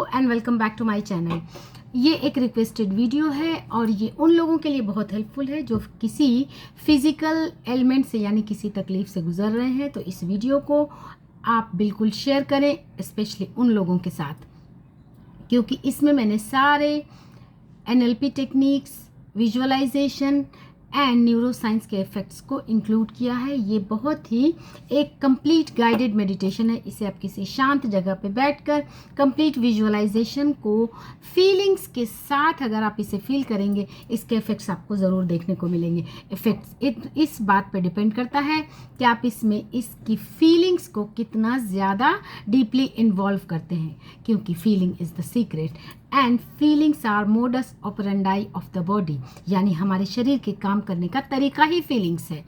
And welcome back to my channel. ये एक requested video है और ये उन लोगों के लिए बहुत हेल्पफुल है जो किसी फिजिकल एलिमेंट से यानी किसी तकलीफ से गुजर रहे हैं। तो इस वीडियो को आप बिल्कुल शेयर करें, स्पेशली उन लोगों के साथ, क्योंकि इसमें मैंने सारे NLP techniques, visualisation and neuroscience के इफ़ेक्ट्स को इंक्लूड किया है। ये बहुत ही एक कंप्लीट गाइडेड मेडिटेशन है। इसे आप किसी शांत जगह पे बैठकर कंप्लीट विजुअलाइजेशन को फीलिंग्स के साथ अगर आप इसे फील करेंगे, इसके इफ़ेक्ट्स आपको ज़रूर देखने को मिलेंगे। इफ़ेक्ट्स इस बात पे डिपेंड करता है कि आप इसमें इसकी फीलिंग्स को कितना ज़्यादा डीपली इन्वॉल्व करते हैं, क्योंकि feeling is the secret and feelings are modus operandi of the body, यानी हमारे शरीर के काम करने का तरीका ही फीलिंग्स है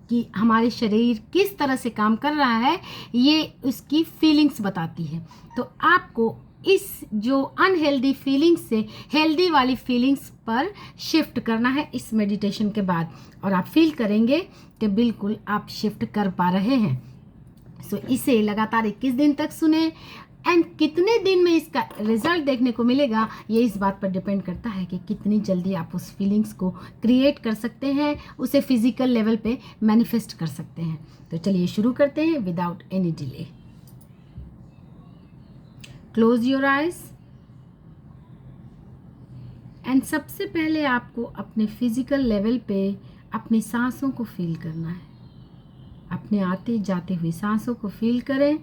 कि हमारे शरीर किस तरह से काम कर रहा है, ये उसकी फीलिंग्स बताती है। तो आपको इस जो अनहेल्दी फीलिंग्स से हेल्दी वाली फीलिंग्स पर शिफ्ट करना है इस मेडिटेशन के बाद, और आप फील करेंगे कि बिल्कुल आप शिफ्ट कर पा रहे हैं। सो इसे लगातार 21 दिन तक सुने एंड कितने दिन में इसका रिजल्ट देखने को मिलेगा, ये इस बात पर डिपेंड करता है कि कितनी जल्दी आप उस फीलिंग्स को क्रिएट कर सकते हैं, उसे फिजिकल लेवल पे मैनिफेस्ट कर सकते हैं। तो चलिए शुरू करते हैं without any delay. Close your eyes and सबसे पहले आपको अपने फिजिकल लेवल पे अपनी सांसों को फील करना है। अपने आते जाते हुए सांसों को फील करें।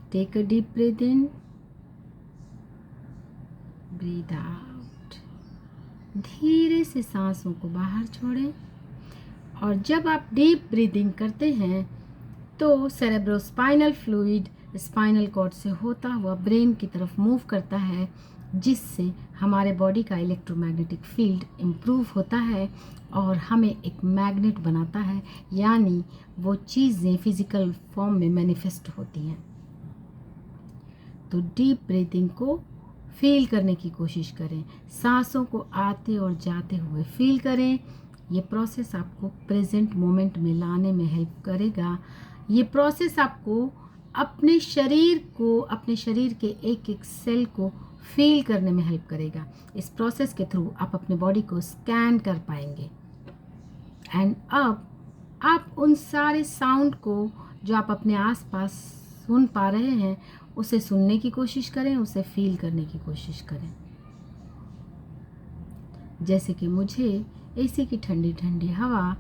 Take a deep breath in, breathe out। धीरे से सांसों को बाहर छोड़ें। और जब आप डीप ब्रीदिंग करते हैं तो सेरेब्रोस्पाइनल फ्लूइड स्पाइनल कॉर्ड से होता हुआ ब्रेन की तरफ मूव करता है, जिससे हमारे बॉडी का इलेक्ट्रोमैग्नेटिक फील्ड इम्प्रूव होता है और हमें एक मैग्नेट बनाता है, यानी वो चीज़ें फिजिकल फॉर्म में मैनिफेस्ट होती हैं। तो डीप ब्रीथिंग को फील करने की कोशिश करें, सांसों को आते और जाते हुए फील करें। ये प्रोसेस आपको प्रेजेंट मोमेंट में लाने में हेल्प करेगा। ये प्रोसेस आपको अपने शरीर के एक एक सेल को फील करने में हेल्प करेगा। इस प्रोसेस के थ्रू आप अपने बॉडी को स्कैन कर पाएंगे। एंड अब आप उन सारे साउंड को जो आप अपने आसपास सुन पा रहे हैं, उसे सुनने की कोशिश करें, उसे फील करने की कोशिश करें। जैसे कि मुझे एसी की ठंडी ठंडी हवा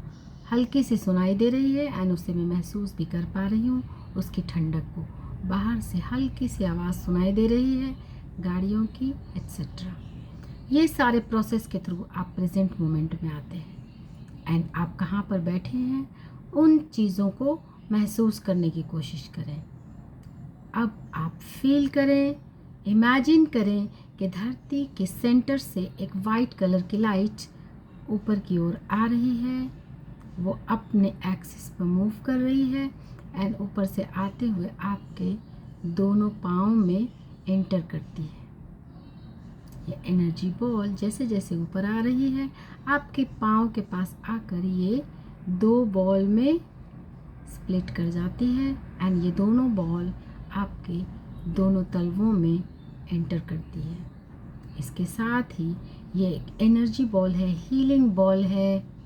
हल्की सी सुनाई दे रही है एंड उसे मैं महसूस भी कर पा रही हूँ, उसकी ठंडक को। बाहर से हल्की सी आवाज़ सुनाई दे रही है गाड़ियों की, एट्सेट्रा। ये सारे प्रोसेस के थ्रू आप प्रेजेंट मोमेंट में आते हैं एंड आप कहाँ पर बैठे हैं उन चीज़ों को महसूस करने की कोशिश करें। अब आप फील करें, इमेजिन करें कि धरती के सेंटर से एक वाइट कलर की लाइट ऊपर की ओर आ रही है। वो अपने एक्सिस पर मूव कर रही है एंड ऊपर से आते हुए आपके दोनों पाँव में एंटर करती है। ये एनर्जी बॉल जैसे जैसे ऊपर आ रही है, आपके पाँव के पास आकर ये दो बॉल में स्प्लिट कर जाती है एंड ये दोनों बॉल आपके दोनों तलवों में एंटर करती है। इसके साथ ही ये एक एनर्जी बॉल है, हीलिंग बॉल है,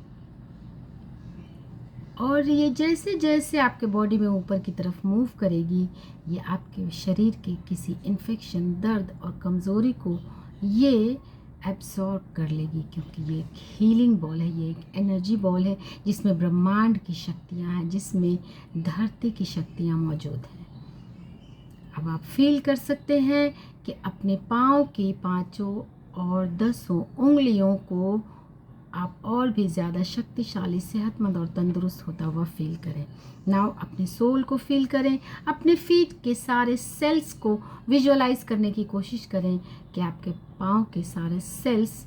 और ये जैसे जैसे आपके बॉडी में ऊपर की तरफ मूव करेगी, ये आपके शरीर के किसी इन्फेक्शन, दर्द और कमज़ोरी को ये एब्सॉर्ब कर लेगी, क्योंकि ये एक हीलिंग बॉल है, ये एक एनर्जी बॉल है जिसमें ब्रह्मांड की शक्तियाँ हैं, जिसमें धरती की शक्तियाँ मौजूद हैं। अब आप फील कर सकते हैं कि अपने पाँव की 5 और 10 उंगलियों को आप और भी ज़्यादा शक्तिशाली, सेहतमंद और तंदुरुस्त होता हुआ फील करें। नाउ अपने सोल को फील करें, अपने फीट के सारे सेल्स को विजुअलाइज करने की कोशिश करें कि आपके पाँव के सारे सेल्स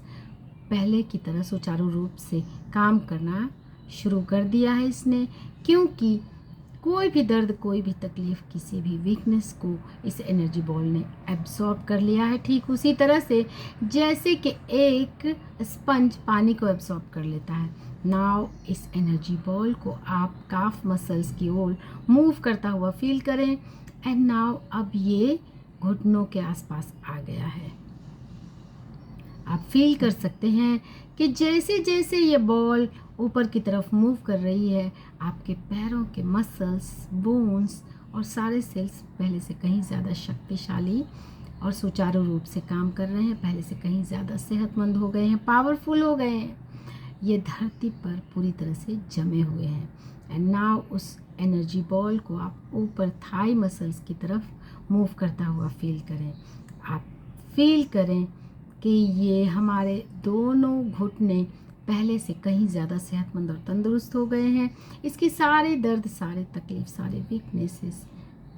पहले की तरह सुचारू रूप से काम करना शुरू कर दिया है इसने, क्योंकि कोई भी दर्द, कोई भी तकलीफ, किसी भी वीकनेस को इस एनर्जी बॉल ने एब्सॉर्ब कर लिया है, ठीक उसी तरह से जैसे कि एक स्पंज पानी को एब्सॉर्ब कर लेता है। नाउ इस एनर्जी बॉल को आप काफ मसल्स की ओर मूव करता हुआ फील करें एंड नाउ अब ये घुटनों के आसपास आ गया है। आप फील कर सकते हैं कि जैसे जैसे ये बॉल ऊपर की तरफ मूव कर रही है, आपके पैरों के मसल्स, बोन्स और सारे सेल्स पहले से कहीं ज़्यादा शक्तिशाली और सुचारू रूप से काम कर रहे हैं, पहले से कहीं ज़्यादा सेहतमंद हो गए हैं, पावरफुल हो गए हैं। ये धरती पर पूरी तरह से जमे हुए हैं। एंड नाउ उस एनर्जी बॉल को आप ऊपर थाई मसल्स की तरफ मूव करता हुआ फील करें। आप फील करें कि ये हमारे दोनों घुटने पहले से कहीं ज़्यादा सेहतमंद और तंदुरुस्त हो गए हैं। इसकी सारे दर्द, सारे तकलीफ, सारे वीकनेसेस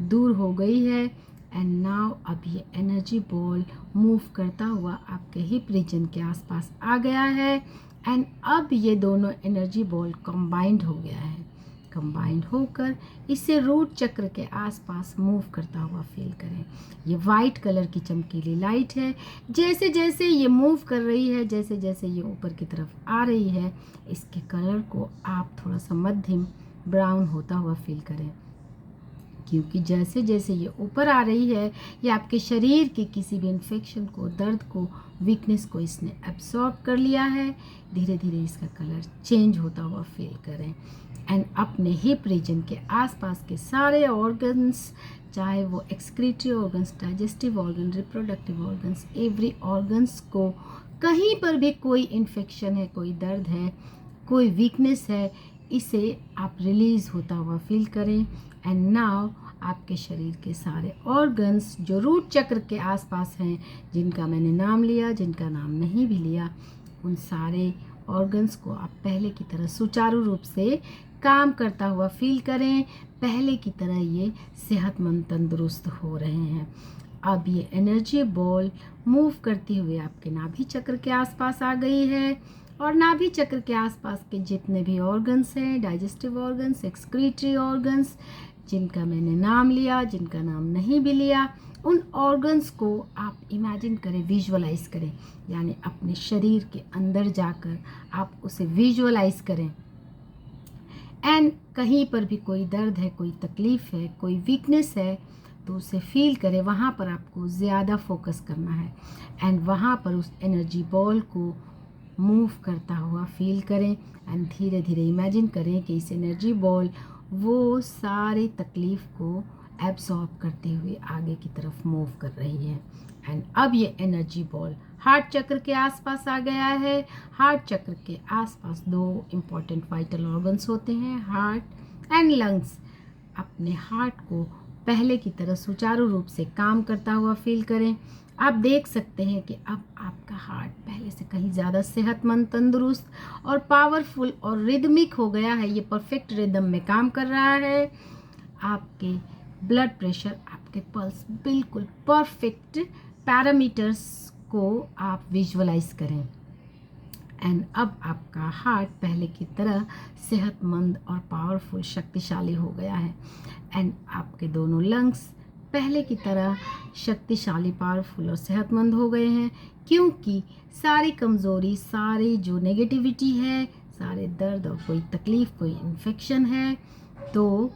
दूर हो गई है। एंड नाउ अब ये एनर्जी बॉल मूव करता हुआ आपके हिप रीजन के आसपास आ गया है। एंड अब ये दोनों एनर्जी बॉल कंबाइंड हो गया है। कंबाइंड होकर इसे रूट चक्र के आसपास मूव करता हुआ फील करें। ये वाइट कलर की चमकीली लाइट है। जैसे जैसे ये मूव कर रही है, जैसे जैसे ये ऊपर की तरफ आ रही है, इसके कलर को आप थोड़ा सा मध्यम ब्राउन होता हुआ फील करें, क्योंकि जैसे जैसे ये ऊपर आ रही है, ये आपके शरीर के किसी भी इन्फेक्शन को, दर्द को, वीकनेस को इसने एब्सॉर्ब कर लिया है। धीरे धीरे इसका कलर चेंज होता हुआ फील करें। एंड अपने हिप रीजन के आसपास के सारे ऑर्गन्स, चाहे वो excretory organs, digestive organ, reproductive organs, every organs को कहीं पर भी कोई इन्फेक्शन है, कोई दर्द है, कोई वीकनेस है, इसे आप रिलीज़ होता हुआ फील करें। एंड नाउ आपके शरीर के सारे ऑर्गन्स जो रूट चक्र के आसपास हैं, जिनका मैंने नाम लिया, जिनका नाम नहीं भी लिया, उन सारे ऑर्गन्स को आप पहले की तरह सुचारू रूप से काम करता हुआ फील करें। पहले की तरह ये सेहतमंद, तंदुरुस्त हो रहे हैं। अब ये एनर्जी बॉल मूव करती हुए आपके नाभि चक्र के आसपास आ गई है, और नाभि चक्र के आसपास के जितने भी ऑर्गन्स हैं, डाइजेस्टिव ऑर्गन्स, एक्सक्रीटरी ऑर्गन्स, जिनका मैंने नाम लिया, जिनका नाम नहीं भी लिया, उन ऑर्गन्स को आप इमेजिन करें, विजुअलाइज करें, यानी अपने शरीर के अंदर जाकर आप उसे विजुअलाइज करें। एंड कहीं पर भी कोई दर्द है, कोई तकलीफ है, कोई वीकनेस है, तो उसे फील करें। वहाँ पर आपको ज़्यादा फोकस करना है। एंड वहाँ पर उस एनर्जी बॉल को मूव करता हुआ फील करें। एंड धीरे धीरे इमेजिन करें कि इस एनर्जी बॉल वो सारी तकलीफ़ को एब्सॉर्ब करते हुए आगे की तरफ मूव कर रही है। एंड अब ये एनर्जी बॉल हार्ट चक्र के आसपास आ गया है। हार्ट चक्र के आसपास दो इम्पॉर्टेंट वाइटल ऑर्गन्स होते हैं, हार्ट एंड लंग्स। अपने हार्ट को पहले की तरह सुचारू रूप से काम करता हुआ फील करें। आप देख सकते हैं कि अब आपका हार्ट पहले से कहीं ज़्यादा सेहतमंद, तंदुरुस्त और पावरफुल और रिदमिक हो गया है। ये परफेक्ट रिदम में काम कर रहा है। आपके ब्लड प्रेशर, आपके पल्स बिल्कुल परफेक्ट पैरामीटर्स को आप विजुअलाइज करें। एंड अब आपका हार्ट पहले की तरह सेहतमंद और पावरफुल, शक्तिशाली हो गया है। एंड आपके दोनों लंग्स पहले की तरह शक्तिशाली, पावरफुल और सेहतमंद हो गए हैं, क्योंकि सारी कमज़ोरी, सारी जो नेगेटिविटी है, सारे दर्द और कोई तकलीफ़, कोई इन्फेक्शन है, तो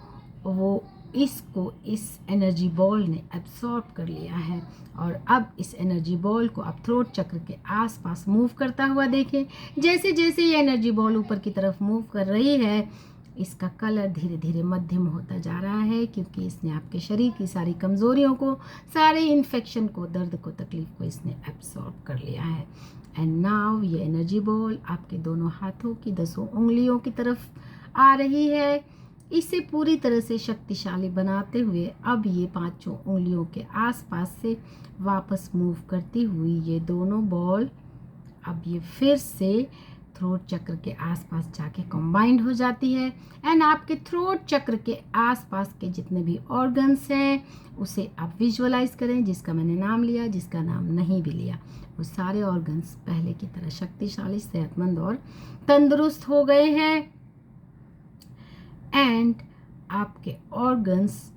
वो इसको इस एनर्जी बॉल ने एब्सॉर्ब कर लिया है। और अब इस एनर्जी बॉल को आप थ्रोट चक्र के आसपास मूव करता हुआ देखें। जैसे जैसे ये एनर्जी बॉल ऊपर की तरफ मूव कर रही है, इसका कलर धीरे धीरे मध्यम होता जा रहा है, क्योंकि इसने आपके शरीर की सारी कमज़ोरियों को, सारे इन्फेक्शन को, दर्द को, तकलीफ़ को इसने एब्सॉर्ब कर लिया है। एंड नाउ ये एनर्जी बॉल आपके दोनों हाथों की 10 उंगलियों की तरफ आ रही है। इसे पूरी तरह से शक्तिशाली बनाते हुए अब ये 5 उंगलियों के आसपास से वापस मूव करती हुई ये दोनों बॉल अब ये फिर से थ्रोट चक्र के आसपास जाके कंबाइंड हो जाती है। एंड आपके थ्रोट चक्र के आसपास के जितने भी ऑर्गन्स हैं, उसे आप विजुअलाइज करें, जिसका मैंने नाम लिया, जिसका नाम नहीं भी लिया, वो सारे ऑर्गन्स पहले की तरह शक्तिशाली, सेहतमंद और तंदुरुस्त हो गए हैं। एंड आपके ऑर्गन्स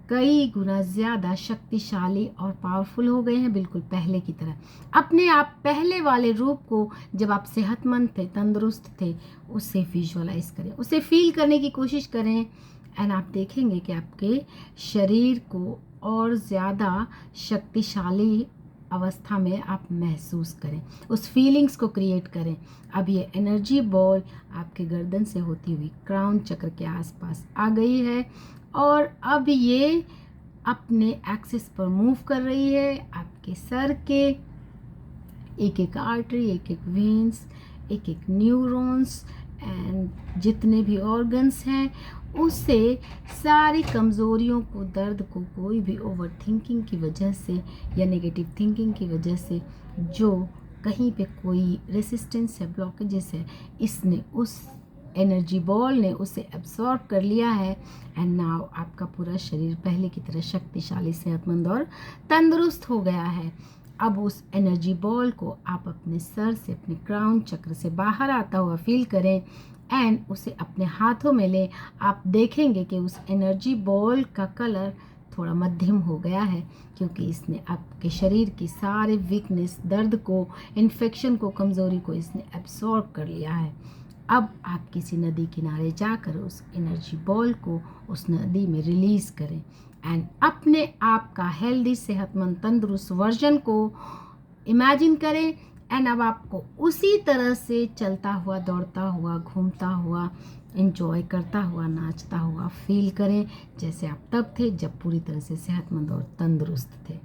कई गुना ज़्यादा शक्तिशाली और पावरफुल हो गए हैं, बिल्कुल पहले की तरह। अपने आप पहले वाले रूप को, जब आप सेहतमंद थे, तंदुरुस्त थे, उसे विजुअलाइज करें, उसे फील करने की कोशिश करें। एंड आप देखेंगे कि आपके शरीर को और ज़्यादा शक्तिशाली अवस्था में आप महसूस करें, उस फीलिंग्स को क्रिएट करें। अब ये एनर्जी बॉल आपके गर्दन से होती हुई क्राउन चक्र के आसपास आ गई है और अब ये अपने एक्सिस पर मूव कर रही है। आपके सर के एक एक आर्टरी, एक एक वेन्स, एक एक न्यूरॉन्स एंड जितने भी ऑर्गन्स हैं, उससे सारी कमज़ोरियों को, दर्द को, कोई भी ओवर थिंकिंग की वजह से या नेगेटिव थिंकिंग की वजह से जो कहीं पे कोई रेसिस्टेंस है, ब्लॉकेजेस है, इसने उस एनर्जी बॉल ने उसे एब्सॉर्ब कर लिया है। एंड नाउ आपका पूरा शरीर पहले की तरह शक्तिशाली, सेहतमंद और तंदुरुस्त हो गया है। अब उस एनर्जी बॉल को आप अपने सर से, अपने क्राउन चक्र से बाहर आता हुआ फील करें एंड उसे अपने हाथों में लें। आप देखेंगे कि उस एनर्जी बॉल का कलर थोड़ा मध्यम हो गया है क्योंकि इसने आपके शरीर की सारे वीकनेस, दर्द को, इन्फेक्शन को, कमज़ोरी को इसने एब्सॉर्ब कर लिया है। अब आप किसी नदी किनारे जाकर उस एनर्जी बॉल को उस नदी में रिलीज़ करें एंड अपने आप का हेल्दी, सेहतमंद, तंदुरुस्त वर्जन को इमेजिन करें। एंड अब आपको उसी तरह से चलता हुआ, दौड़ता हुआ, घूमता हुआ, एंजॉय करता हुआ, नाचता हुआ फील करें जैसे आप तब थे जब पूरी तरह से सेहतमंद और तंदुरुस्त थे।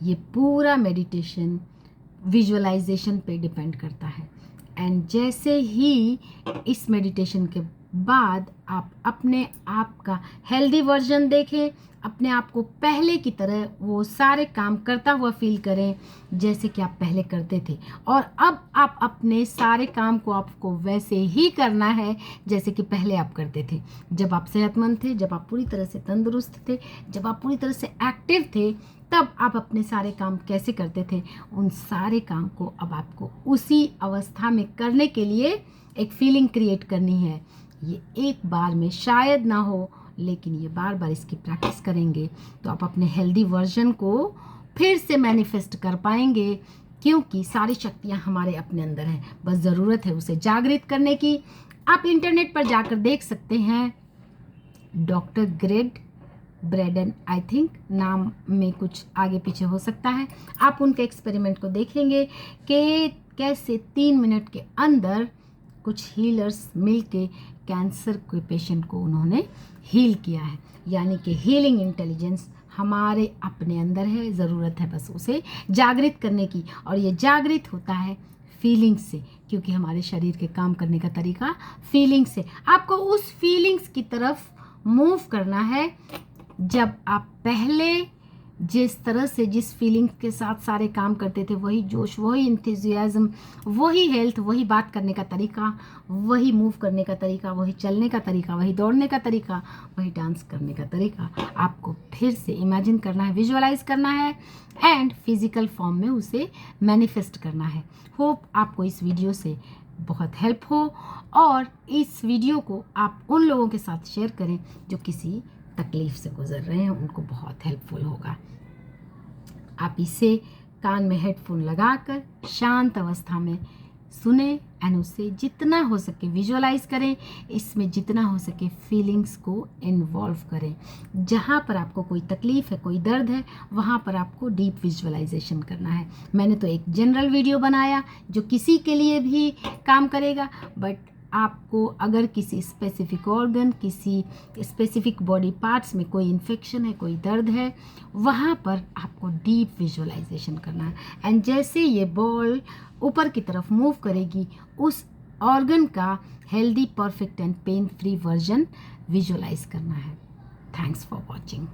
ये पूरा मेडिटेशन विजुअलाइजेशन पे डिपेंड करता है एंड जैसे ही इस मेडिटेशन के बाद आप अपने आप का हेल्दी वर्जन देखें, अपने आप को पहले की तरह वो सारे काम करता हुआ फील करें जैसे कि आप पहले करते थे। और अब आप अपने सारे काम को आपको वैसे ही करना है जैसे कि पहले आप करते थे, जब आप सेहतमंद थे, जब आप पूरी तरह से तंदुरुस्त थे, जब आप पूरी तरह से एक्टिव थे। तब आप अपने सारे काम कैसे करते थे, उन सारे काम को अब आपको उसी अवस्था में करने के लिए एक फीलिंग क्रिएट करनी है। ये एक बार में शायद ना हो, लेकिन ये बार बार इसकी प्रैक्टिस करेंगे तो आप अपने हेल्दी वर्जन को फिर से मैनिफेस्ट कर पाएंगे क्योंकि सारी शक्तियाँ हमारे अपने अंदर हैं, बस ज़रूरत है उसे जागृत करने की। आप इंटरनेट पर जाकर देख सकते हैं, doctor Gregg Braden, I think नाम में कुछ आगे पीछे हो सकता है। आप उनके एक्सपेरिमेंट को देखेंगे कि कैसे 3 मिनट के अंदर कुछ हीलर्स मिलके कैंसर के पेशेंट को उन्होंने हील किया है। यानी कि हीलिंग इंटेलिजेंस हमारे अपने अंदर है, ज़रूरत है बस उसे जागृत करने की। और ये जागृत होता है फीलिंग्स से, क्योंकि हमारे शरीर के काम करने का तरीका फीलिंग्स से। आपको उस फीलिंग्स की तरफ मूव करना है। जब आप पहले जिस तरह से, जिस फीलिंग के साथ सारे काम करते थे, वही जोश, वही इंथुजियाज्म, वही हेल्थ, वही बात करने का तरीका, वही मूव करने का तरीका, वही चलने का तरीका, वही दौड़ने का तरीका, वही डांस करने का तरीका आपको फिर से इमेजिन करना है, विजुअलाइज करना है एंड फिजिकल फॉर्म में उसे मैनिफेस्ट करना है। होप आपको इस वीडियो से बहुत हेल्प हो और इस वीडियो को आप उन लोगों के साथ शेयर करें जो किसी तकलीफ से गुजर रहे हैं, उनको बहुत हेल्पफुल होगा। आप इसे कान में हेडफोन लगाकर शांत अवस्था में सुने एंड उससे जितना हो सके विजुअलाइज करें, इसमें जितना हो सके फीलिंग्स को इन्वॉल्व करें। जहाँ पर आपको कोई तकलीफ है, कोई दर्द है, वहाँ पर आपको डीप विजुअलाइजेशन करना है। मैंने तो एक जनरल वीडियो बनाया जो किसी के लिए भी काम करेगा, बट आपको अगर किसी स्पेसिफिक ऑर्गन, किसी स्पेसिफिक बॉडी पार्ट्स में कोई इन्फेक्शन है, कोई दर्द है, वहाँ पर आपको डीप विजुअलाइजेशन करना है एंड जैसे ये बॉल ऊपर की तरफ मूव करेगी, उस ऑर्गन का healthy, perfect and pain free version visualize करना है। Thanks for watching.